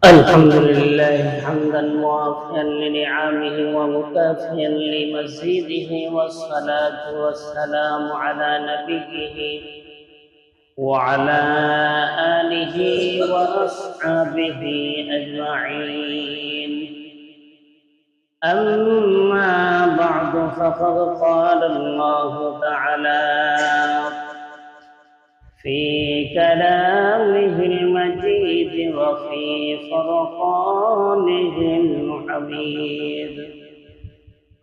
الحمد لله حمدا موافيا لنعمه ومكافيا لمزيده، والصلاة والسلام على نبيه وعلى آله وأصحابه أجمعين. أما بعد، فقد قال الله تعالى في كلامه المجيد وفي فرقانه الحميد: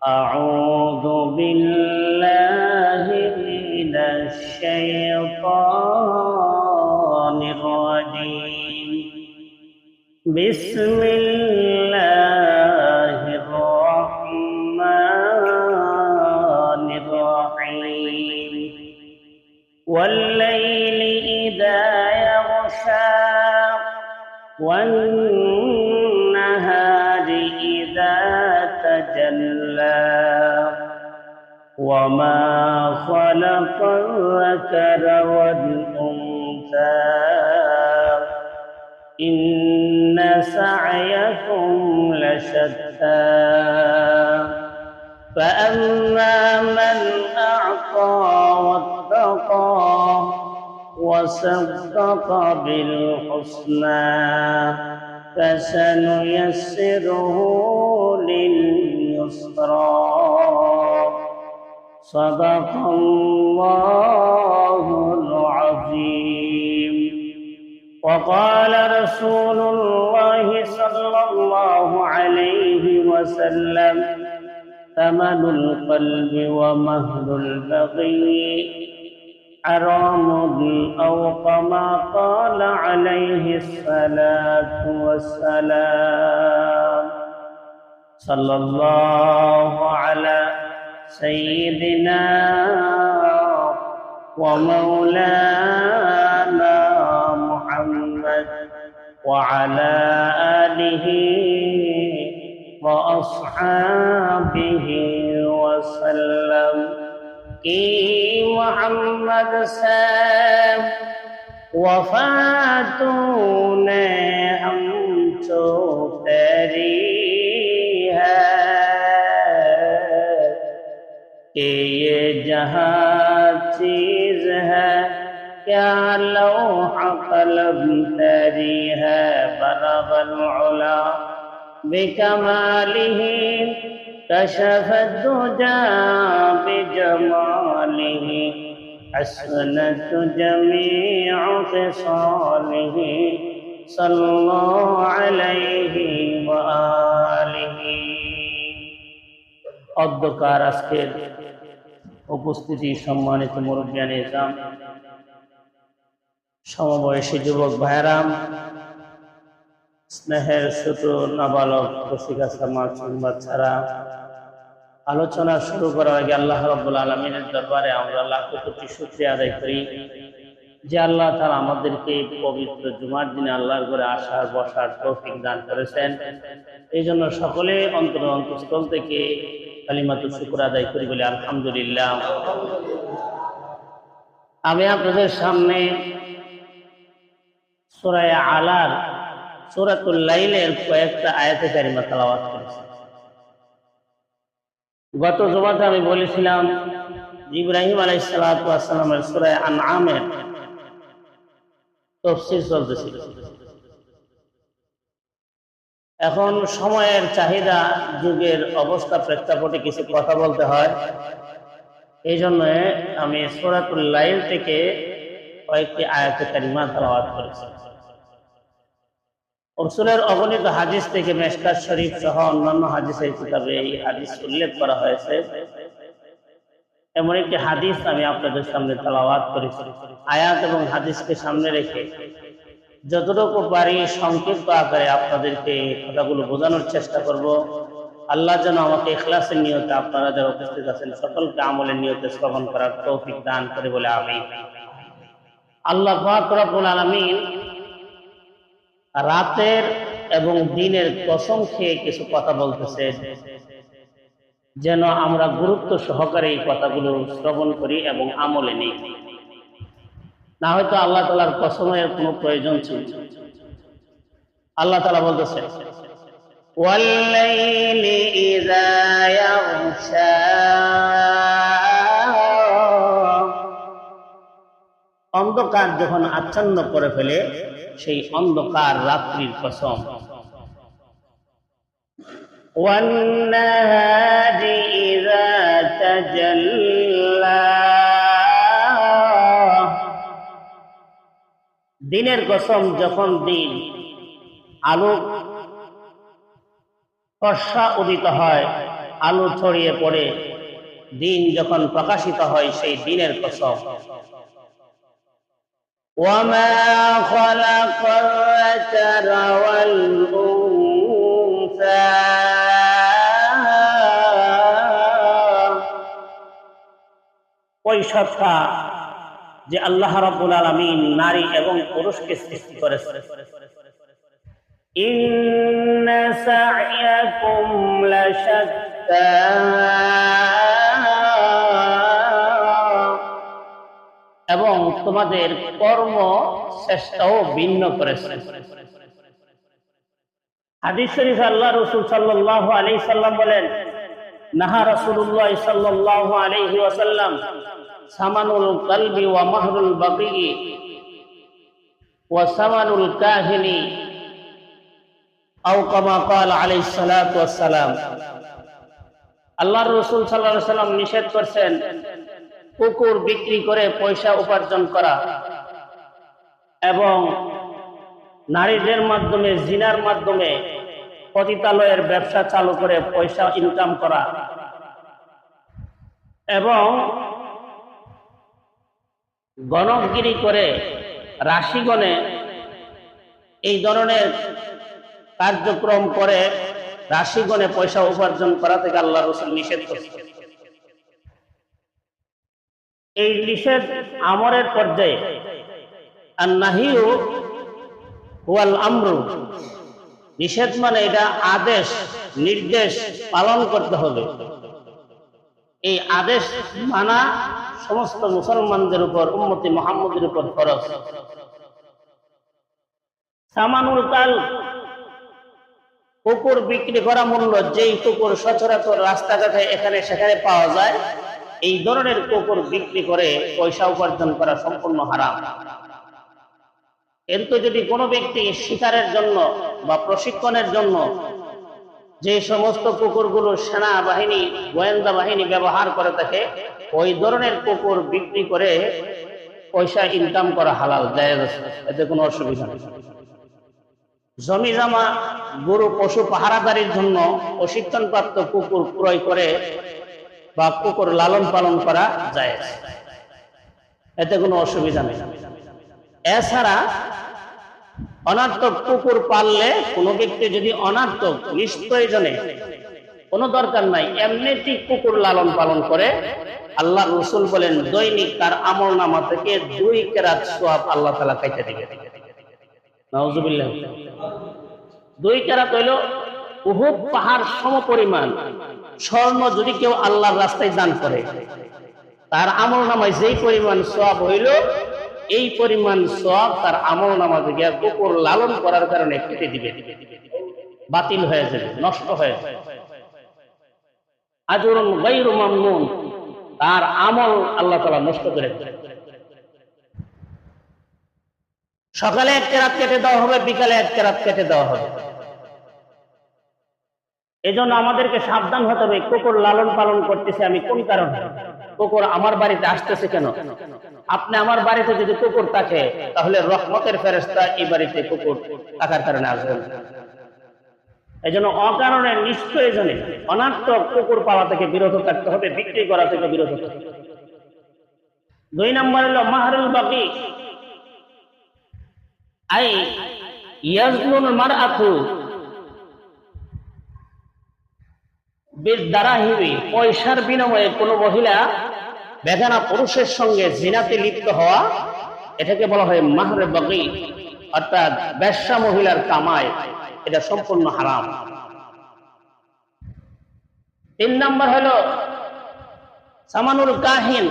أعوذ بالله من الشيطان الرجيم. بسم الله الرحمن الرحيم. والليل إذا يغشى والنهار إذا تجلى وما خلق الذكر والأنثى إن سعيكم لشتى فأما من أعطى واتقى وصدق بالحسنى فسنيسره لليسرى. صدق الله العظيم. وقال رسول الله صلى الله عليه وسلم: ثمن القلب ومهل البغي حرام، أو كما قال عليه الصلاة والسلام. صلى الله على سيدنا ومولانا محمد وعلى آله وأصحابه وسلم कि मोहम्मद से वफा तूने हमको तेरी है कि ये जहाँ चीज है क्या लौह कलम तेरी है। बलगल उला बिकमालिही कशफ दुजा बिजमालिही हसनत जमीअ ख़िसालिही सल्लल्लाहु अलैहि व आलिहि। অধ্যকার আজকের উপস্থিতি সম্মানিত মুরব্বিয়ানে ইসলাম, সমবয়সী যুবক ভাইরাম, স্নেহের ছোট নাবালক রসিকা মাসুম বাচ্চারা, আলোচনা শুরু করার আগে আল্লাহ রাব্বুল আলামিনের দরবারে আমরা লাখো কোটি শুকরিয়া আদায় করি যে আল্লাহ তাআলা আমাদেরকে পবিত্র জুমার দিনে আল্লাহর ঘরে আসার বসার তৌফিক দান করেছেন। এই জন্য সকলে অন্তঃস্থল থেকে কালিমাতুল শুকর আদায় করি বলে আলহামদুলিল্লাহ। আমি আপনাদের সামনে সূরা আলার সূরাতুল লাইলের কয়েকটা আয়াতে কারিমা তেলাওয়াত করেছি। গত জুমাতে আমি বলেছিলাম ইব্রাহিম আলাইহিস সালাতু ওয়াস সালামের সূরা আনআমের তাফসীর চলতেছিল। এখন সময়ের চাহিদা, যুগের অবস্থা প্রেক্ষাপটে কিছু কথা বলতে হয়। এই জন্য আমি সূরাতুল লাইল থেকে কয়েকটি আয়াতে কারিমা তেলাওয়াত করেছি। রাসূলের অগণিত হাদিস থেকে মিশকাত শরীফ সহ অন্যান্য হাদিসের কিতাবে এই হাদিস উল্লেখ করা হয়েছে। এমন একটি হাদিস আমি আপনাদের সামনে তেলাওয়াত করেছি। আয়াত এবং হাদিসকে সামনে রেখে যতটুকু পারি সংক্ষিপ্ত আকারে আপনাদেরকে কথাগুলো বোঝানোর চেষ্টা করব। আল্লাহ যেন আমাকে ইখলাসের নিয়তে, আপনারা যারা উপস্থিত আছেন সকলকে আমলের নিয়তে শ্রবণ করার তৌফিক দান করে বলে আমিন। আল্লাহ পাক রব্বুল আলামিন রাতের এবং দিনের কসম খেয়ে কিছু কথা বলতেছে, যেন আমরা গুরুত্ব সহকারে এই কথাগুলো শ্রবণ করি এবং আমলে নিই। না হয়তো আল্লাহ তাআলার কসমের কোনো প্রয়োজন ছিল। আল্লাহ তাআলা বলতেছেন ওয়াল্লাইলি ইযা ইয়াগশা, অন্ধকার যখন আচ্ছন্ন করে ফেলে সেই অন্ধকার রাত্রির কসম। ওয়ান্নাহারি ইযা তাজাল্লা, দিনের কসম যখন দিন আলো ফর্সা উদিত হয়, আলো ছড়িয়ে পড়ে, দিন যখন প্রকাশিত হয় সেই দিনের কসম। وما خلق الذكر والأنثى, ওই সত্তা যে আল্লাহ রাব্বুল আলামিন নারী এবং পুরুষকে সৃষ্টি করেছেন। ইন্না সা'য়াকুম লাশাত্তা, এবং তোমাদের কর্ম চেষ্টাও ভিন্ন করেছে। হাদিস শরীফে আল্লাহ রাসূল সাল্লাল্লাহু আলাইহি সাল্লাম বলেন, নাহা রাসূলুল্লাহ সাল্লাল্লাহু আলাইহি ওয়াসাল্লাম সামানুল কলবি ওয়া মাহরুল বাগি ওয়া সামানুল কাহিনি, আও কামা ক্বালা আলাইহিস সালাতু ওয়াস সালাম। আল্লাহর রাসূল সাল্লাল্লাহু আলাইহি সাল্লাম নিষেধ করেছেন কুকুর বিক্রি করে পয়সা উপার্জন করা এবং নারীদের মাধ্যমে, জিনার মাধ্যমে পতিতালয়ের ব্যবসা চালু করে পয়সা ইনকাম করা এবং গণকগিরি করে রাশিগণে এই ধরনের কার্যক্রম করে রাশিগণে পয়সা উপার্জন করা থেকে আল্লাহ রাসূল নিষেধ করেছেন। এই নিষেধ আমরের পর্যায়ে, আর নাহিউ ওয়াল আমরু, নিষেধ মানে এটা আদেশ, নির্দেশ পালন করতে হবে। এই আদেশ মানা সমস্ত মুসলমানদের উপর, উম্মতি মুহাম্মদের উপর ফরজ। সামানুল কাল, কুকুর বিক্রি করা মূল্য, যেই কুকুর সচরাচর রাস্তাঘাটে এখানে সেখানে পাওয়া যায়, এই ধরনের কুকুর বিক্রি করে পয়সা উপার্জন করা সম্পূর্ণ হারাম। কিন্তু যদি কোনো ব্যক্তি শিকারের জন্য বা প্রশিক্ষণের জন্য যে সমস্ত কুকুরগুলো সেনাবাহিনী, গোয়েন্দা বাহিনী ব্যবহার করে থাকে, ওই ধরনের কুকুর বিক্রি করে পয়সা ইনকাম করা হালাল, জায়েজ আছে, এতে কোনো অসুবিধা নেই। জমি জমা, গরু, পশু পাহারাদারির জন্য প্রশিক্ষণপ্রাপ্ত কুকুর ক্রয় করে বা কুকুর লালন পালন করা যায়, এতে কোনো অসুবিধা নেই। এছাড়া অনার্থক কুকুর পাললে, কোনো ব্যক্তি যদি অনার্থক নিষ্প্রয়োজনে, কোনো দরকার নাই, এমনিতেই কুকুর লালন পালন করে, আল্লাহ রাসূল বলেন দৈনিক তার আমলনামা থেকে 2 কেরাত সওয়াব আল্লাহ তাআলা কাইটা দিবেন। নাউজুবিল্লাহ। 2 কেরাত হইল উহুদ পাহাড় সমপরিমাণ স্বর্ণ যদি কেউ আল্লাহর রাস্তায় দান করে, তার আমলনামায় যেই পরিমাণ সওয়াব হইল, এই পরিমাণ সওয়াব তার আমলনামা থেকে কুকুর লালন করার কারণে কেটে দিবে, বাতিল হয়ে যাবে, নষ্ট হয়ে যাবে। আজরুন গায়রু মামনুন, তার আমল আল্লাহ তাআলা নষ্ট করে দেবে। সকালে 1 কেরাত কেটে দেওয়া হবে, বিকালে 1 কেরাত কেটে দেওয়া হবে। এজন্য আমাদেরকে সাবধান হতে হবে, কুকুর লালন পালন করতেছে আমি কোন কারণে, কুকুর আমার বাড়িতে আসতেছে কেন? আপনি আমার বাড়িতে যদি কুকুর থাকে, তাহলে রহমতের ফেরেশতা এই বাড়িতে কুকুর থাকার কারণে আসবেন। এজন্য অকারণে, নিষ্প্রয়োজনে অনার্থক কুকুর পাওয়া থেকে বিরত থাকতে হবে, বিক্রি করা থেকে বিরত থাকতে হবে। 2 নম্বর হলো মাহরুল বাকি, আই ইয়াজনুল মারআতু বিদ্দারাহিবি, পয়সার বিনিময়ে কোনো মহিলা বেগানা পুরুষের সঙ্গে জিনাতে লিপ্ত হওয়া, এটাকে বলা হয় মাহরে বাগি, অর্থাৎ বেশ্যা মহিলার কামাই, এটা সম্পূর্ণ হারাম। 3 নম্বর হলো সামানুল কাহিন,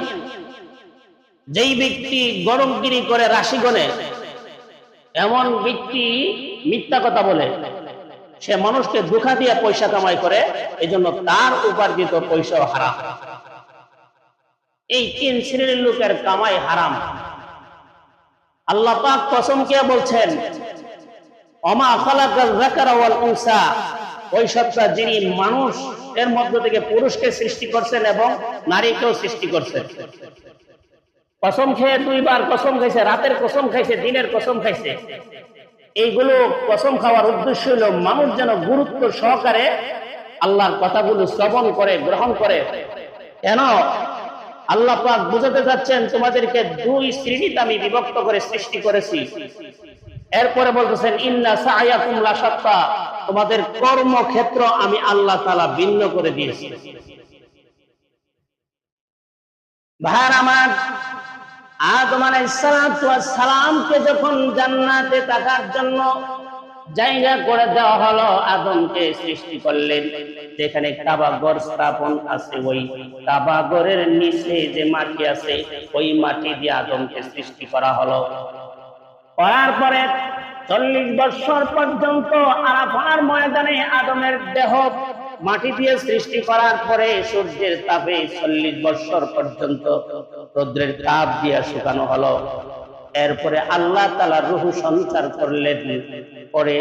যেই ব্যক্তি গণকগিরি করে রাশিগণে এমন ব্যক্তি মিথ্যা কথা বলে, সে মানুষকে ধোঁকা দিয়ে পয়সা কামাই করে, এই জন্য তার উপার্জিত পয়সাও হারাম। এই তিন শ্রেণীর লোকের কামাই হারাম। আল্লাহ পাক কসম খেয়ে বলছেন, ওমা খালাকাল যাকারা ওয়াল উনসা, ওই সত্তা যিনি মানুষ এর মধ্য থেকে পুরুষকে সৃষ্টি করছেন এবং নারীকেও সৃষ্টি করছেন। কসম খেয়ে দুইবার কসম খাইছে, রাতের কসম খাইছে, দিনের কসম খাইছে। এইগুলো কসম খাওয়ার উদ্দেশ্য হলো মানুষ যেন গুরুত্ব সহকারে আল্লাহর কথাগুলো শ্রবণ করে, গ্রহণ করে। কেন? আল্লাহ পাক বুঝাতে যাচ্ছেন, তোমাদেরকে দুই শ্রেণীতে আমি বিভক্ত করে সৃষ্টি করেছি। এরপরে বলতেছেন, ইন্না সায়াকুম লাশাত্তা, তোমাদের কর্মক্ষেত্র আমি আল্লাহ তাআলা ভিন্ন করে দিয়েছি। ভাইরা আমার, আদম আলাইহিস সালামকে যখন জান্নাতে থাকার জন্য জায়গা করে দেওয়া হলো, আদমকে সৃষ্টি করলেন। যেখানে কাবাঘর স্থাপন আছে, ওই কাবাঘরের নিচে যে মাটি আছে, ওই মাটি দিয়ে আদমকে সৃষ্টি করা হলো। করার পরে 40 বছর পর্যন্ত আরাফার ময়দানে আদমের দেহ মাটি দিয়ে সৃষ্টি করার পরে সূর্যের তাপে 40 বছর পর্যন্ত রৌদ্রের তাপ দিয়ে শুকানো হলো। এরপরে আল্লাহ তাআলা রূহ সঞ্চার করলেন, পরে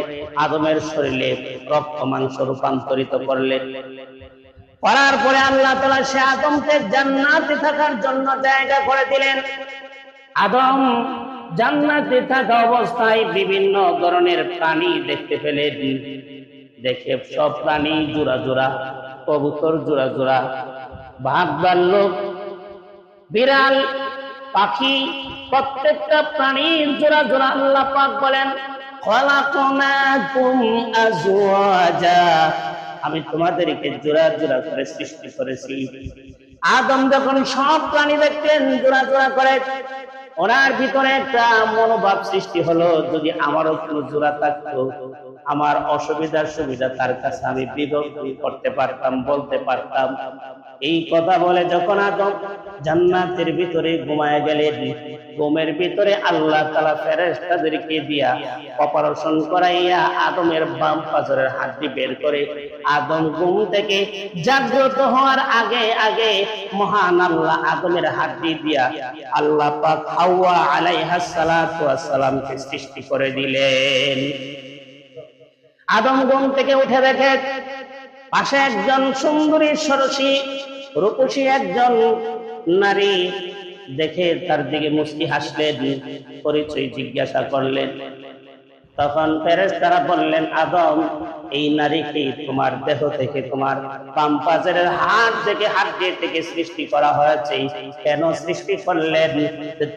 আদমের শরীরে রক্ত মাংস রূপান্তরিত করলেন। করার পরে আল্লাহ তাআলা সে আদমকে জান্নাতে থাকার জন্য জায়গা করে দিলেন। আদম জান্নাতে থাকা অবস্থায় বিভিন্ন ধরনের প্রাণী দেখতে পেলেন। দেখে সব প্রাণী জোড়া জোড়া, কবুতর জোড়া জোড়া, বাঘ ভাল্লুক, বিড়াল, পাখি, প্রত্যেকটা প্রাণীর জোড়া জোড়া। আল্লাহ পাক বলেন, খালাকনাকুম আজওয়াজা, আমি তোমাদেরকে জোড়া জোড়া করে সৃষ্টি করেছি। আদম যখন সব প্রাণী দেখতেন জোড়া জোড়া করে, ওনার ভিতরে একটা মনোভাব সৃষ্টি হলো, যদি আমারও কোনো জোড়া থাকতো, আমার অসুবিধার সুবিধা তার কাছে আমি বিভক্ত করতে পারতাম, বলতে পারতাম। এই কথা বলে যখন আদম জান্নাতের ভিতরে ঘুমায় গেলেন, ঘুমের ভিতরে আল্লাহ তাআলা ফেরেশতাদেরকে দিয়া অপারেশন করাইয়া আদমের বাম পাজরের হাড্ডি বের করে, আদম ঘুম থেকে জাগ্রত হওয়ার আগে আগে মহান আল্লাহ আদমের হাড্ডি দিয়া আল্লাহ পাক হাওয়া আলাইহাস সালাতু ওয়াস সালামকে সৃষ্টি করে দিলেন। আদম ঘুম থেকে উঠে দেখে পাশে একজন সুন্দরী সরসী রূপসী একজন নারী, দেখে তার দিকে মুস্কি হাসলেন, পরিচয় জিজ্ঞাসা করলেন। তখন ফেরেশতারা বললেন, আদম, এই নারীকে তোমার দেহ থেকে, তোমার বাম পাজরের হাড় থেকে, হাড্ডি থেকে সৃষ্টি করা হয়েছে। কেন সৃষ্টি করলেন?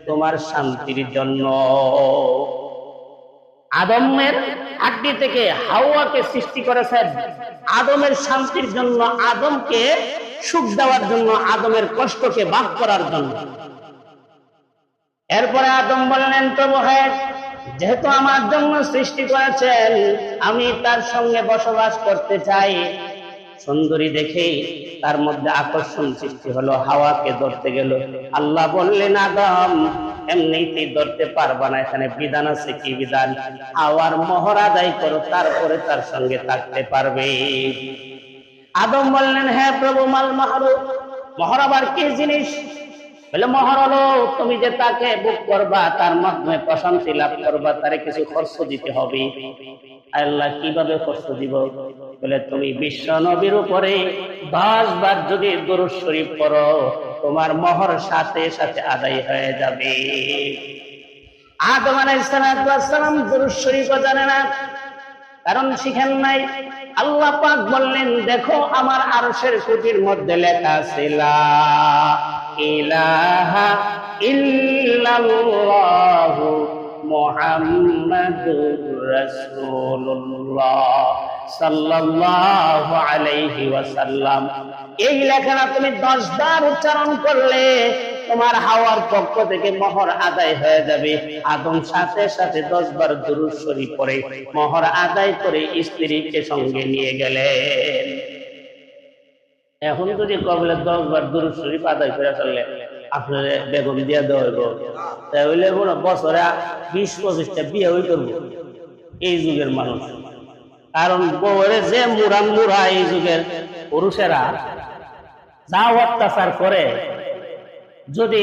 তোমার শান্তির জন্য। আদমের হাড্ডি থেকে হাওয়াকে সৃষ্টি করেছেন আদমের শান্তির জন্য, আদমকে সুখ দেওয়ার জন্য, আদমের কষ্টকে ভাগ করার জন্য। এরপরে আদম বললেন, প্রভু হ্যাঁ, যেহেতু আমার জন্য সৃষ্টি করেছেন, আমি তার সঙ্গে বসবাস করতে চাই। সুন্দরী দেখে তার মধ্যে আকর্ষণ সৃষ্টি হলো, হাওয়াকে ধরতে গেল। আল্লাহ বললেন, আদম, এমনিতেই ধরতে পারবা না, এখানে বিধান আছে। কি বিধান? হাওয়ার মোহর আদায় করো, তারপরে তার সঙ্গে থাকতে পারবে। আদম বললেন, হ্যাঁ প্রভু, মাল মাহর, মোহর আবার কি জিনিস? বলে, মোহর হলো তুমি যে তাকে বুক করবা, তার মাধ্যমে প্রশান্তি লাভ করবা, তারে কিছু খরচ দিতে হবে। আল্লাহ, কিভাবে খরচ দিব? বলে, তুমি বিশ্ব নবীর উপরে 10 বার যদি দুরূদ শরীফ পড়ো, তোমার মোহর সাথে সাথে আদায় হয়ে যাবে। আদম আলাইহিস সালাম দুরূদ শরীফও জানে না, কারণ শিখেন নাই। আল্লাহ পাক বললেন, দেখো আমার আরশের কুটির মধ্যে লেখা আছে, লা ইলাহা ইল্লাল্লাহু মুহাম্মাদুর রাসূলুল্লাহ সাল্লাল্লাহু আলাইহি ওয়াসাল্লাম। এই লেখাটা তুমি 10 বার উচ্চারণ করলে তোমার হাওয়ার পক্ষ থেকে মোহর আদায় হয়ে যাবে। আদম সাথে সাথে 10 বার দুরূদ শরীফ পড়ে মোহর আদায় করে স্ত্রীকে সঙ্গে নিয়ে গেলেন। এখন যদি কবলে 10 বার দুরূদ শরীফ আদায় করে ফেললে, আপনার বেগম দিয়া দেওয়া হইব, তাহলে বছরে 20-25টা বিয়ে হই করবো এই যুগের মানুষ। কারণ বউরে যে মুরান মুরা এই যুগের পুরুষেরা যা অত্যাচার করে, যদি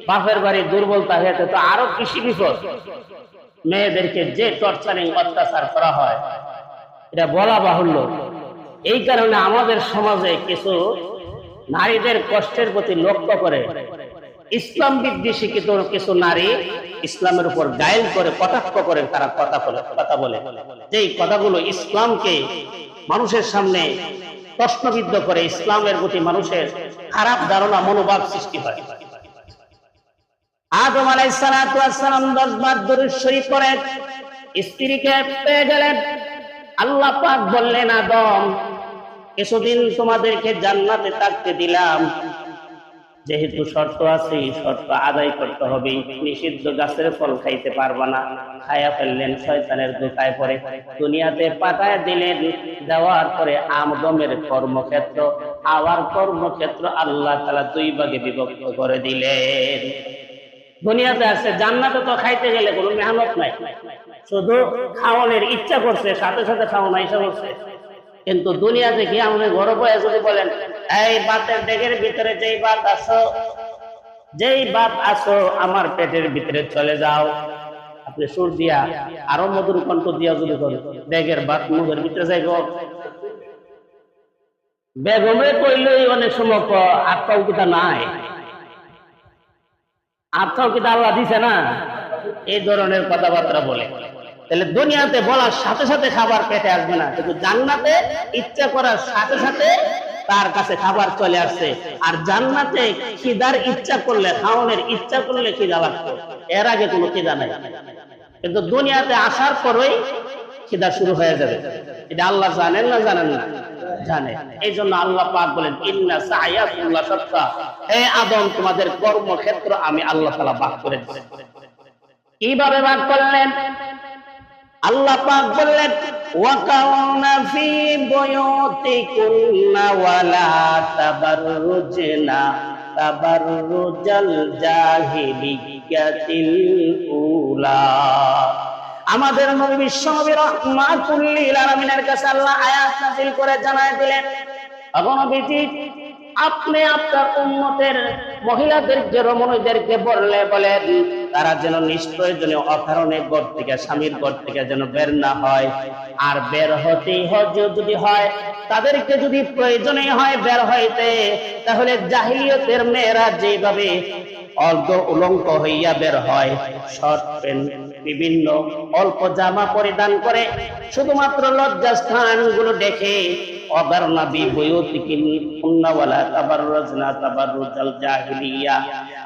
বাপের বাড়ি দুর্বল থাকে তো আরো বেশি বিপদ। মেয়েদেরকে যে টর্চারিং অত্যাচার করা হয় এটা বলা বাহুল্য। এই কারণে আমাদের সমাজে কিছু নারীদের কষ্টের প্রতি লক্ষ্য করে ইসলাম বিদ্বেষী কিছু নারী ইসলামের উপর গায়েল করে কটাক্ষ করে তারা কথা বলে, যেই কথাগুলো ইসলামকে মানুষের সামনে প্রশ্নবিদ্ধ করে, ইসলামের প্রতি মানুষের খারাপ ধারণা মনোভাব সৃষ্টি হয়। আদম আলাইহিস সালাতু ওয়াস সালাম 10 বার দুরূদ শরীফ পড়ে স্ত্রীকে পেয়ে গেলেন। আল্লাহ পাক বললেন, আদম কিছুদিন তোমাদেরকে জান্নাতে থাকতে দিলাম, যেহেতু শর্ত আছে শর্ত আদায় করতে হবে। নিষিদ্ধ গাছের ফল খাইতে পারবা না, খায়া ফেললেন, শয়তানের ধোঁকায় পড়ে দুনিয়াতে পাঠায় দিলেন। দেওয়ার পরে আদমের কর্মক্ষেত্র আবার কর্মক্ষেত্র আল্লাহ তাআলা 2 ভাগে বিভক্ত করে দিলেন। দুনিয়াতে আছে, জান্নাতে তো খাইতে গেলে কোনো মেহনত নাই, শুধু খাওয়ানোর ইচ্ছা করছে, সাথে সাথে খাওয়ানো ইচ্ছা করছে। কিন্তু দুনিয়াতে কি আমাদের ঘরে বয়ে যদি বলেন, এই ভাতের ডেগের ভিতরে যেই ভাত আসো আমার পেটের ভিতরে চলে যাও, আপনি সুর দিয়া আরো মধুর কণ্ঠ দিয়া যদি করেন, ডেগের ভাত মুখের ভিতরে যাইব। বেগমে কইলেই অনেক সময় আত্মাও কিতা নাই, আত্মাও কিতা আল্লাহ দিছে না, এই ধরনের কথাবার্তা বলে। তাহলে দুনিয়াতে বলার সাথে সাথে খাবার পেটে আসবে না, কিন্তু জান্নাতে ইচ্ছা করার সাথে সাথে তার কাছে খাবার চলে আসছে। আর জান্নাতে খিদার ইচ্ছা করলে, খাওয়ানোর ইচ্ছা করলে খিদা লাগতো, এর আগে কোনো খিদা নাই। কিন্তু দুনিয়াতে আসার পরেই খিদা শুরু হয়ে যাবে। এটা আল্লাহ জানেন না জানেন না? জানে। এই জন্য আল্লাহ পাক বলেন, ইন্না সায়াকুম লাশাত্তা, হে আদম তোমাদের কর্মক্ষেত্র আমি আল্লাহ তাআলা ভাগ করে দিয়েছি। কিভাবে ভাগ করলেন? আল্লাহ পাক বললেন, ওয়াকাউনা ফি বুয়ুতিকুন্না ওয়ালা তাবাররুজনা তাবাররুজাল জাহিলিয়াতিল উলা। আমাদের নবী বিশ্বনবী রাহমাতুল লিল আলামিনের কাছে আল্লাহ আয়াত নাযিল করে জানায় দিলেন, নবীজি আপনি আপনার উম্মতের মহিলাদেরকে, রমণীদেরকে বলেন তারা যেন নিষ্প্রয়োজনে অকারণে ঘর থেকে, স্বামীর ঘর থেকে যেন বের না হয়। আর বের হতেই যদি হয়, তাদেরকে যদি প্রয়োজনে হয় বের হইতে, তাহলে জাহিলিয়তের মেয়েরা যেভাবে অর্ধ উলঙ্গ হইয়া বের হয়, শর্ট প্যান্ট, বিভিন্ন অল্প জামা পরিধান করে, শুধুমাত্র লজ্জাস্থান গুলো দেখে, অগারনা বিবুয়ুতিকুন্না ওয়ালা তাবাররুজনা তাবাররুজাল জাহিলিয়া।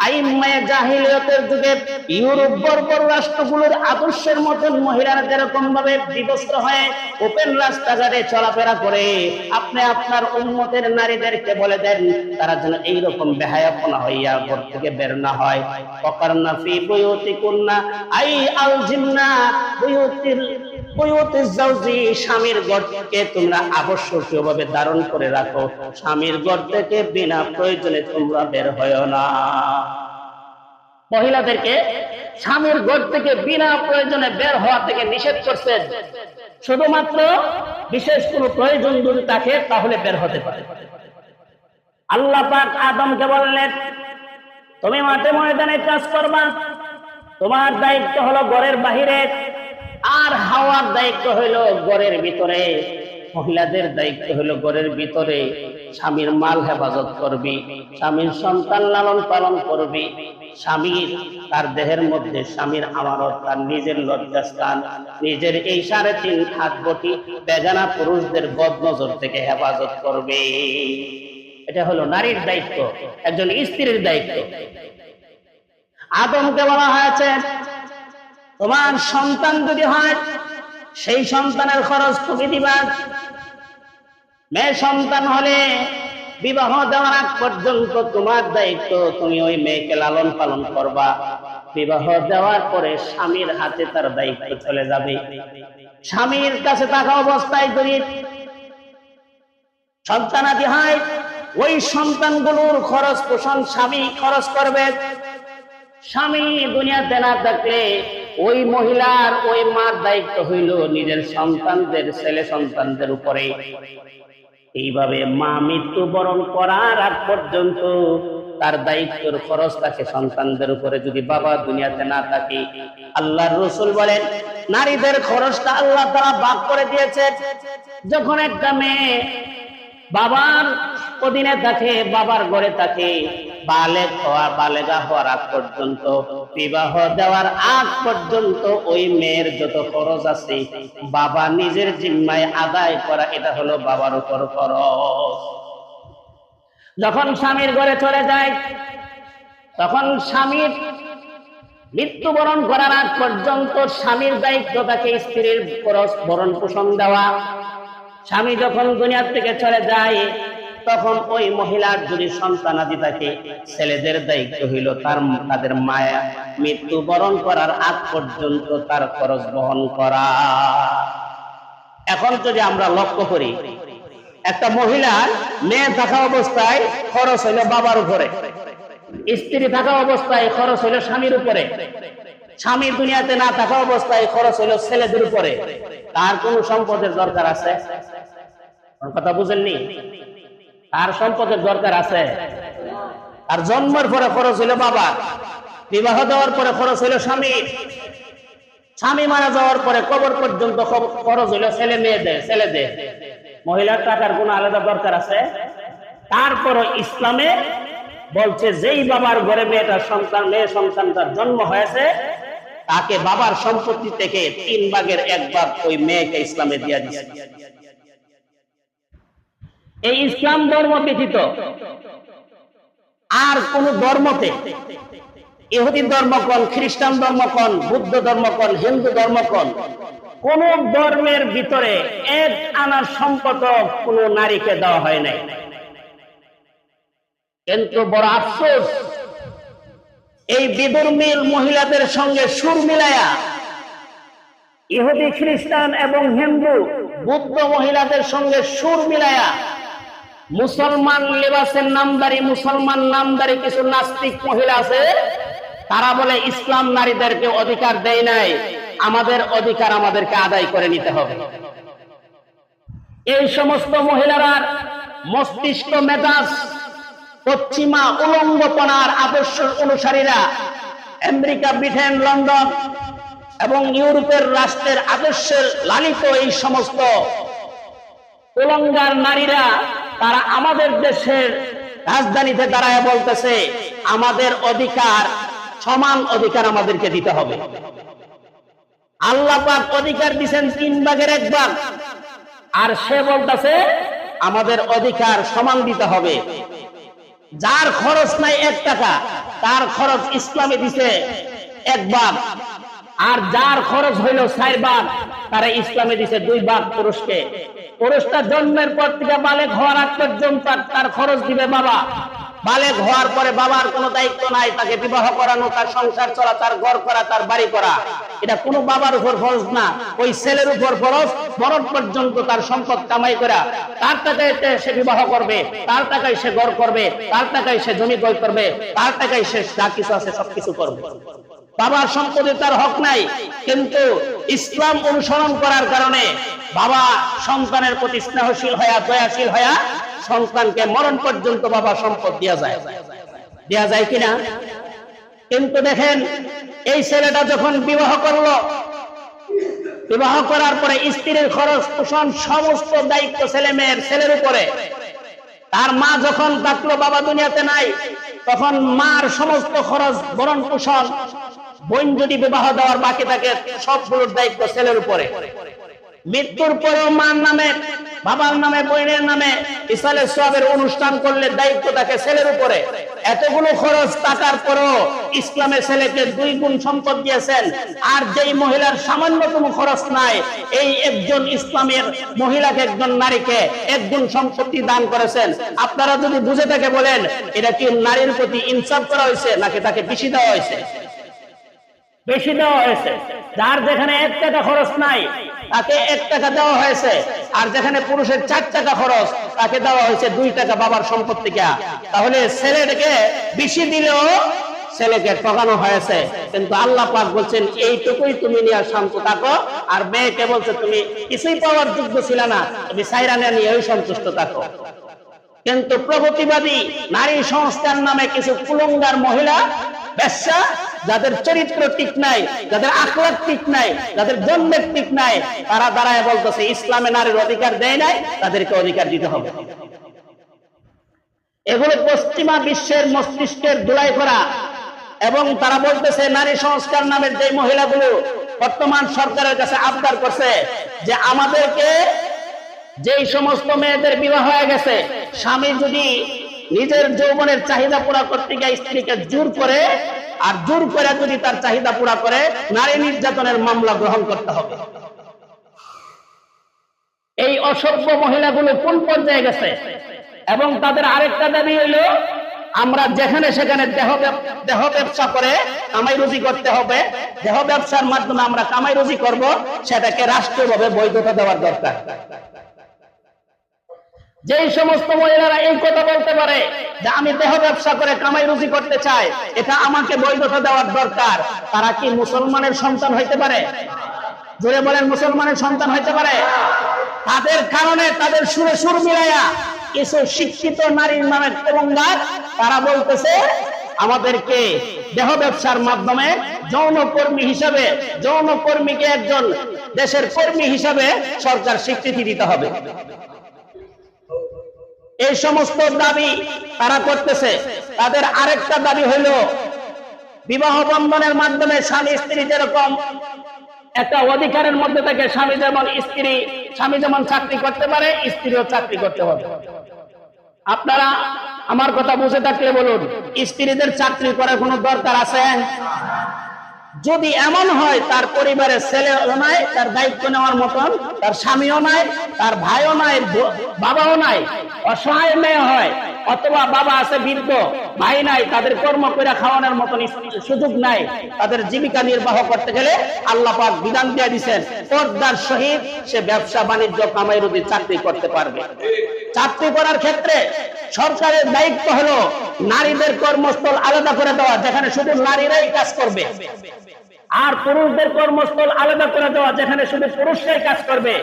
আইম্মায়ে জাহিলিয়তের যুগে ইউরোপ বর্বর রাষ্ট্রগুলোর আদর্শের মতন মহিলারা যেরকম ভাবে বিবস্ত্র হয়ে ওপেন রাস্তাঘাটে চলাফেরা করে, আপনি আপনার উম্মতের নারীদেরকে বলে দেন তারা যেন এইরকম বেহায়াপনা হইয়া ঘর থেকে বের না হয়। ওয়াকারনা ফি বুয়ুতিকুন্না আই আলজিমনা বুয়ুতিজ জাওজি, স্বামীর ঘরকে তোমরা আবশ্যকীয়ভাবে ধারণ করে রাখো, স্বামীর ঘর থেকে বিনা প্রয়োজনে তোমরা বের হয়ো না। মহিলাদেরকে স্বামীর ঘর থেকে বিনা প্রয়োজনে বের হওয়া থেকে নিষেধ করছেন, শুধুমাত্র বিশেষ কোনো প্রয়োজন যদি থাকে তাহলে বের হতে পারে। আল্লাহ পাক আদমকে বললেন, তুমি মাঠে ময়দানে কাজ করবা, তোমার দায়িত্ব হলো ঘরের বাহিরে, আর হাওয়ার দায়িত্ব হইল ঘরের ভিতরে। মহিলাদের দায়িত্ব হলো ঘরের ভিতরে স্বামীর মাল হেফাজত করবি, স্বামীর সন্তান লালন পালন করবি, স্বামীর তার দেহের মধ্যে স্বামীর আমানত, তার নিজের লজ্জাস্থান, নিজের এই 3.5 হাত বটি বেগানা পুরুষদের বদনজর থেকে হেফাজত করবে। এটা হলো নারীর দায়িত্ব, একজন স্ত্রীর দায়িত্ব। আদমকে বলা হয়েছে, তোমার সন্তান যদি হয় সেই সন্তানের খরচ তুমি দিবা। মেয়ে সন্তান হলে বিবাহ দেওয়ার আগ পর্যন্ত তোমার দায়িত্ব, তুমি ওই মেয়েকে লালন পালন করবা। বিবাহ দেওয়ার পরে স্বামীর হাতে তার দায়িত্ব চলে যাবে। স্বামীর কাছে থাকা অবস্থায় যদি সন্তানাদি হয়, ওই সন্তানগুলোর খরচ পোষণ স্বামী খরচ করবে। স্বামী দুনিয়াতে না থাকলে ওই মহিলার ওই মার দায়িত্ব হইল নিজের সন্তানদের, ছেলে সন্তানদের উপরে। এইভাবে মা মৃত্যুবরণ করার আগ পর্যন্ত তার দায়িত্বের খরচ থাকে সন্তানদের উপরে, যদি বাবা দুনিয়াতে না থাকে। আল্লাহর রাসূল বলেন, নারীদের খরচটা আল্লাহ তাআলা ভাগ করে দিয়েছে। যখন একটা মেয়ে বাবার অধীনে থাকে, বাবার ঘরে থাকে, বালেগা হওয়ার আগ পর্যন্ত, বিবাহ দেওয়ার আগ পর্যন্ত ওই মেয়ের যত খরচ আছে বাবা নিজের জিম্মায় আদায় করা, এটা হলো বাবার উপর খরচ। যখন স্বামীর ঘরে চলে যায়, তখন স্বামীর মৃত্যুবরণ করার আগ পর্যন্ত স্বামীর দায়িত্ব থাকে স্ত্রীর খরচ ভরণ পোষণ দেওয়া। স্বামী যখন দুনিয়ার থেকে চলে যায়, তখন ওই মহিলার যদি সন্তানাদি থাকে, ছেলেদের দায়িত্ব হইল তাদের মায়া মৃত্যুবরণ করার আগ পর্যন্ত তার খরচ বহন করা। এখন যদি আমরা লক্ষ্য করি, একটা মহিলার মেয়ে থাকা অবস্থায় খরচ হইল বাবার উপরে, স্ত্রী থাকা অবস্থায় খরচ হইল স্বামীর উপরে, স্বামী দুনিয়াতে না থাকা অবস্থায় খরচ হইল ছেলেদের উপরে। তার কোন সম্পদের দরকার আছে? কথা বুঝেননি? তার সম্পদের দরকার আছে? আর জন্মের পরে খরচ হইল বাবা, বিবাহ দেওয়ার পরে খরচ হইল স্বামী, স্বামী মারা যাওয়ার পরে কবর পর্যন্ত খরচ হইল ছেলেদের। মহিলার টাকার কোন আলাদা দরকার আছে? তারপর ইসলামে বলছে, যেই বাবার ঘরে মেয়ে সন্তানটার জন্ম হয়েছে, তাকে বাবার সম্পত্তি থেকে 3/1 ওই মেয়েকে ইসলামে দিয়ে দিচ্ছে। এই ইসলাম ধর্ম ব্যতীত আর কোন ধর্মতে, ইহুদি ধর্ম কোন, খ্রিস্টান ধর্ম কোন, বৌদ্ধ ধর্ম কোন, হিন্দু ধর্ম কোন, কোন ধর্মের ভিতরে 1 আনার সম্পদ কোন নারীকে দেওয়া হয় নাই। কিন্তু বড় আফসোস, এই বিধর্মী মহিলাদের সঙ্গে সুর মিলায়া ইহুদি, খ্রিস্টান এবং হিন্দু, বৌদ্ধ মহিলাদের সঙ্গে সুর মিলায়া মুসলমান লেবাসের নামদারি, মুসলমান নামদারি কিছু নাস্তিক মহিলা আছে, তারা বলে ইসলাম নারীদেরকে অধিকার দেয় নাই, আমাদের অধিকার আমাদেরকে আদায় করে নিতে হবে। এই সমস্ত মহিলারা মস্তিষ্ক মেজাজ পশ্চিমা উলঙ্গপনার আদর্শ অনুসারীরা আমেরিকা, ব্রিটেন, লন্ডন এবং ইউরোপের রাষ্ট্রের আদর্শের লালিত এই সমস্ত উলঙ্গার নারীরা, তারা আমাদের দেশের রাজধানীতে দাঁড়ায় বলতেছে, আমাদের অধিকার, সমান অধিকার আমাদেরকে দিতে হবে। আল্লাহ পাক অধিকার দিয়েছেন 3/1, আর সে বলতেছে আমাদের অধিকার সমান দিতে হবে। যার খরচ নাই 1 টাকা, তার খরচ ইসলামে দিছে 1 ভাগ, আর যার খরচ হইল 4 ভাগ, তারা ইসলামে দিছে 2 ভাগ পুরুষকে। পুরুষটা জন্মের পর থেকে বালেগ হওয়ার আগ পর্যন্ত তার খরচ দিবে বাবা। বালেগ হওয়ার পরে বাবার কোনো দায়িত্ব নাই, তাকে বিবাহ করানো, তার সংসার চলা, তার ঘর করা, তার বাড়ি করা, এটা কোনো বাবার উপর ফরজ না, ওই ছেলের উপর ফরজ। মরণ পর্যন্ত তার সম্পদ কামাই করা, তার টাকায় সে বিবাহ করবে, তার টাকায় সে ঘর করবে, তার টাকায় সে জমি ক্রয় করবে, তার টাকায় সে যা কিছু আছে সবকিছু করবে। বাবার সম্পদে তার হক নাই। কিন্তু ইসলাম অনুসরণ করার কারণে বাবা সন্তানের প্রতি স্নেহশীল হয়া, দয়াশীল হয়া সন্তানকে মরণ পর্যন্ত বাবা সম্পদ দেয়া যায় কিনা? কিন্তু দেখেন, এই ছেলেটা যখন বিবাহ করলো, বিবাহ করার পরে স্ত্রীর খরচ পোষণ সমস্ত দায়িত্ব ছেলের উপরে। তার মা যখন থাকলো, বাবা দুনিয়াতে নাই, তখন মার সমস্ত খরচ ভরণ পোষণ, বোন যদি বিবাহ দেওয়ার বাকি থাকে, সবগুলোর দায়িত্ব ছেলের উপরে। মৃত্যুর পরেও মার নামে, বাবার নামে, বোনের নামে ইসালে সওয়াবের অনুষ্ঠান করলে দায়িত্ব থাকে ছেলের উপরে। এতগুলো খরচ টাকার পরেও ইসলামে ছেলেকে 2 গুণ সম্পদ দিয়েছেন। আর যেই মহিলার সামান্যতম খরচ নাই, এই একজন ইসলামের মহিলাকে, একজন নারীকে 1 গুণ সম্পত্তি দান করেছেন। আপনারা যদি বুঝে থাকে বলেন, এটা কি নারীর প্রতি ইনসাফ করা হয়েছে, নাকি তাকে বেশি দেওয়া হয়েছে? বেশি দেওয়া হয়েছে। যার যেখানে 1 টাকা খরচ নাই, তাকে 1 টাকা দেওয়া হয়েছে, আর যেখানে পুরুষের 4 টাকা খরচ তাকে দেওয়া হয়েছে 2 টাকা বাবার সম্পদ থেকে। তাহলে ছেলেটাকে বেশি দিলেও ছেলেকে ঠকানো হয়েছে, কিন্তু আল্লাহ পাক বলছেন এইটুকুই তুমি নিয়ে শান্ত থাকো, আর মেয়েকে বলছে তুমি কিছুই পাওয়ার যোগ্য ছিল না, তুমি সাইরানা নিয়ে সন্তুষ্ট থাকো। কিন্তু প্রগতিবাদী নারী সংস্থার নামে কিছু কুলঙ্গার মহিলা বেশ্যা, যাদের চরিত্র ঠিক নাই, যাদের আখলাক ঠিক নাই, যাদের জন্মের ঠিক নাই, তারা দাঁড়ায় বলতেছে ইসলামে নারীর অধিকার দেয় নাই, তাদেরকে অধিকার দিতে হবে। এগুলো পশ্চিমা বিশ্বের মস্তিষ্কের ধুলাই করা। এবং তারা বলতেছে নারী সংস্কার নামের যে মহিলাগুলো বর্তমান সরকারের কাছে আবদার করছে যে আমাদেরকে যেই সমস্ত মেয়েদের বিবাহ হয়ে গেছে, স্বামী যদি নিজের যৌবনের চাহিদা পুরা করতে গিয়ে স্ত্রীকে জোর করে, আর জোর করে যদি তার চাহিদা পুরা করে, নারী নির্যাতনের মামলা গ্রহণ করতে হবে। এই অসভ্য মহিলাগুলো কোন পর্যায়ে গেছে। এবং তাদের আরেকটা দাবি হইল আমরা যেখানে সেখানে দেহ ব্যবসা করে কামাই রুজি করতে হবে, দেহ ব্যবসার মাধ্যমে আমরা কামাই রুজি করব, সেটাকে রাষ্ট্রীয়ভাবে বৈধতা দেওয়ার দরকার। যেই সমস্ত মহিলারা এই কথা বলতে পারে যে আমি দেহ ব্যবসা করে কামাই রুজি করতে চাই, এটা আমাকে বৈধতা দেওয়ার দরকার, তারা কি মুসলমানের সন্তান হইতে পারে? জোরে বলেন, মুসলমানের সন্তান হইতে পারে? তাদের কারণে তাদের সুরে সুর মিলাইয়া কিছু শিক্ষিত নারীর নামে কুলঙ্গার তারা বলতেছে আমাদেরকে দেহ ব্যবসার মাধ্যমে যৌনকর্মী হিসাবে, যৌনকর্মীকে একজন দেশের কর্মী হিসাবে সরকার স্বীকৃতি দিতে হবে। এই সমস্ত দাবি তারা করতেছে। তাদের আরেকটা দাবি হইল বিবাহ বন্ধনের মাধ্যমে স্বামী স্ত্রী যেরকম একটা অধিকারের মধ্যে থেকে স্বামী যেমন চাকরি করতে পারে, স্ত্রীও চাকরি করতে হবে। আপনারা আমার কথা বুঝে থাকলে বলুন, স্ত্রীদের চাকরি করার কোনো দরকার আছে? যদি এমন হয় তার পরিবারের ছেলেও নাই, তার দায়িত্ব নেওয়ার মতন তার স্বামীও নাই, তার ভাইও নাই, বাবাও নাই, অসহায় মেয়ে হয়, অথবা বাবা আছে বৃদ্ধ, ভাই নাই, তাদের কর্ম করে খাওয়ানোর মতন সুযোগ নাই, তাদের জীবিকা নির্বাহ করতে গেলে আল্লাহ পাক বিধান দিয়ে দিয়েছেন পর্দার সহিত সে ব্যবসা বাণিজ্য কামাই রুজি চাকরি করতে পারবে। চাকরি করার ক্ষেত্রে সরকারের দায়িত্ব হলো নারীদের কর্মস্থল আলাদা করে দেওয়া, যেখানে শুধু নারীরাই কাজ করবে, আর পুরুষদের কর্মস্থল আলাদা করে দেওয়া, যেখানে শুধু পুরুষরাই কাজ করবে।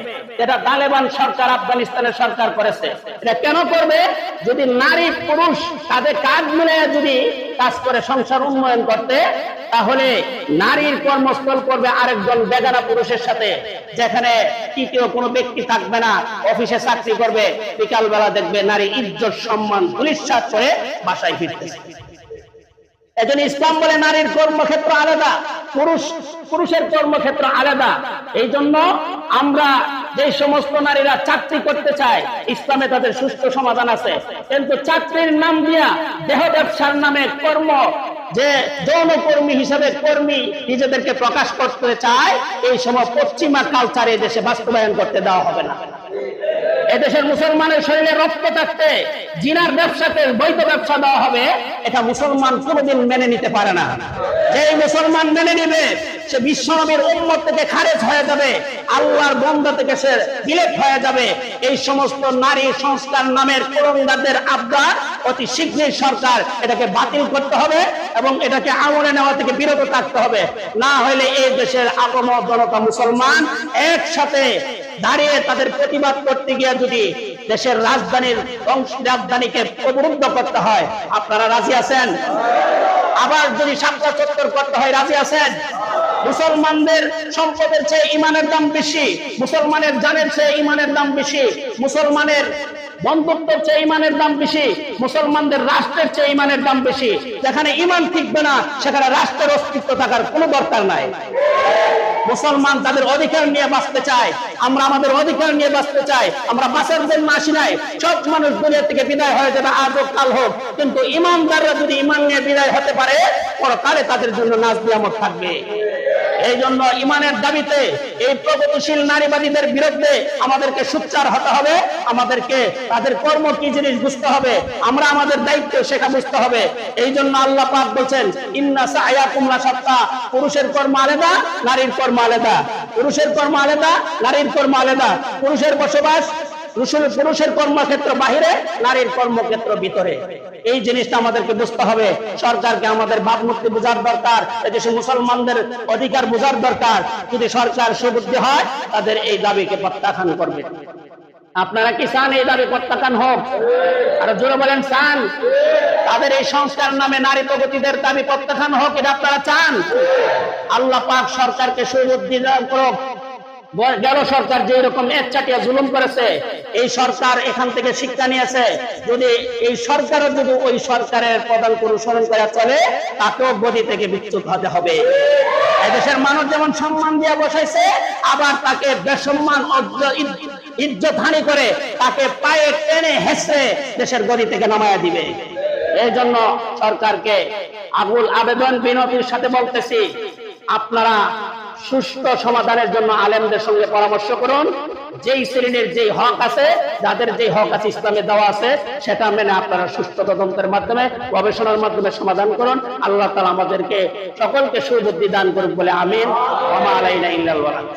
এটা তালেবান সরকার, আফগানিস্তানের সরকার করেছে। এটা কেন করবে? যদি নারী পুরুষ তাদের কাজ মিলে যদি কাজ করে সংসার উন্নয়ন করতে, তাহলে নারীর কর্মস্থল করবে আরেকজন বেগানা পুরুষের সাথে, যেখানে তৃতীয় কোনো ব্যক্তি থাকবে না, অফিসে চাকরি করবে, বিকাল বেলা দেখবে নারী ইজ্জত সম্মান ধূলিসাৎ করে বাসায় ফিরতেছে। এজন্য ইসলাম বলে নারীর কর্মক্ষেত্র আলাদা, পুরুষের কর্মক্ষেত্র আলাদা। এই জন্য আমরা যে সমস্ত নারীরা চাকরি করতে চায়, ইসলামে তাদের সুষ্ঠু সমাধান আছে। কিন্তু চাকরির নাম দিয়া দেহ ব্যবসার নামে কর্ম, যে যৌনকর্মী হিসাবে কর্মী নিজেদেরকে প্রকাশ করতে চায়, এই সময় পশ্চিমা কালচার এই দেশে বাস্তবায়ন করতে দেওয়া হবে না। এদেশের মুসলমানের শরীরে রক্ত থাকতে জিনার ব্যবসাকে বৈধ ব্যবসা দেওয়া হবে, এটা মুসলমান কোনোদিন মেনে নিতে পারে না। যে মুসলমান মেনে নিবে, সে বিশ্বনবীর উম্মত থেকে খারেজ হয়ে যাবে, আল্লাহর বন্ধ থেকে সে বিলেত হয়ে যাবে। এই সমস্ত নারী সংস্কার নামের কুলঙ্গারদের আবদার অতি শীঘ্রই সরকার এটাকে বাতিল করতে হবে এবং এটাকে আমলে নেওয়া থেকে বিরত থাকতে হবে। না হলে এই দেশের আগমন জনতা মুসলমান একসাথে দাঁড়িয়ে তাদের প্রতিবাদ করতে গিয়ে যদি দেশের রাজধানীকে অবরুদ্ধ করতে হয়, আপনারা রাজি আছেন? আবার যদি শাপলা চত্বর করতে হয়, রাজি আছেন? মুসলমানদের সম্পদের চেয়ে ইমানের দাম বেশি, মুসলমানের জানের চেয়ে ইমানের দাম বেশি, মুসলমানের বন্ধুত্বের চেয়ে ইমানের দাম বেশি, মুসলমানদের রাষ্ট্রের চেয়ে ইমানের দাম বেশি। যেখানে ইমান ঠিকবে না, সেখানে রাষ্ট্রের অস্তিত্ব থাকার কোনো দরকার নাই। মুসলমান তাদের অধিকার নিয়ে বাঁচতে চায়, আমরা আমাদের অধিকার নিয়ে বাঁচতে চাই। আমরা বাঁচার জন্য আসি নাই। সব মানুষ দুনিয়া থেকে বিদায় হয়ে যাবে, আজ হোক কাল হোক, কিন্তু ইমানদাররা যদি ইমান নিয়ে বিদায় হতে পারে, পরকালে তাদের জন্য নাজ নিয়ামত থাকবে। এই জন্য ইমানের দাবিতে এই প্রগতিশীল নারীবাদীদের বিরুদ্ধে আমাদেরকে সোচ্চার হতে হবে, আমাদেরকে তাদের কর্ম কি জিনিস বুঝতে হবে, আমরা আমাদের দায়িত্ব সেটা বুঝতে হবে। এই জন্য আল্লাহ পাক বলছেন ইন্না সায়াকুম লাশাত্তা, পুরুষের কর্ম আলাদা, নারীর কর্ম আলাদা। পুরুষের কর্ম আলাদা, নারীর কর্ম আলাদা। পুরুষের বসবাস, পুরুষের কর্মক্ষেত্র বাহিরে, নারীর কর্মক্ষেত্র ভিতরে। এই জিনিসটা আমাদেরকে বুঝতে হবে। সরকারকে আমাদের ভাবমূর্তি বোঝার দরকার, এদেশে মুসলমানদের অধিকার বোঝার দরকার। যদি সরকার সুবুদ্ধি হয়, তাদের এই দাবিকে প্রত্যাখ্যান করবে। আপনারা কি চান এই দাবি প্রত্যাখ্যান হোক? আর জোরে বলেন চান? তাদের এই সংস্কার নামে নারী প্রগতিদের দাবি প্রত্যাখ্যান হোক, এটা আপনারা চান? আল্লাহ পাক সরকারকে সুবুদ্ধি দান করুক। গেল সরকার যে রকম একচাটিয়া জুলুম করেছে, এই সরকার এখান থেকে শিক্ষা নিয়েছে। যদি এই সরকারও যদি ওই সরকারের প্রধান অনুসরণ করে চলে, তাকেও গদি থেকে বিচ্যুত হতে হবে। এদেশের মানুষ যেমন সম্মান দিয়ে বসাইছে, আবার তাকে বেসম্মান ইজ্জত হানি করে তাকে পায়ে টেনে হেসে দেশের গদি থেকে নামায়া দিবে। এই জন্য সরকারকে আগুল আবেদন বিনতির সাথে বলতেছি, আপনারা সুষ্ঠু সমাধানের জন্য আলেমদের সঙ্গে পরামর্শ করুন। যেই শ্রেণীর যেই হক আছে, যাদের যেই হক আছে ইসলামে দেওয়া আছে, সেটা মেনে আপনারা সুষ্ঠু তদন্তের মাধ্যমে, গবেষণার মাধ্যমে সমাধান করুন। আল্লাহ তাআলা আমাদেরকে সকলকে সুবুদ্ধি দান করুক বলে আমিন। ওয়া মা আলাইনা ইল্লাল বালাগ।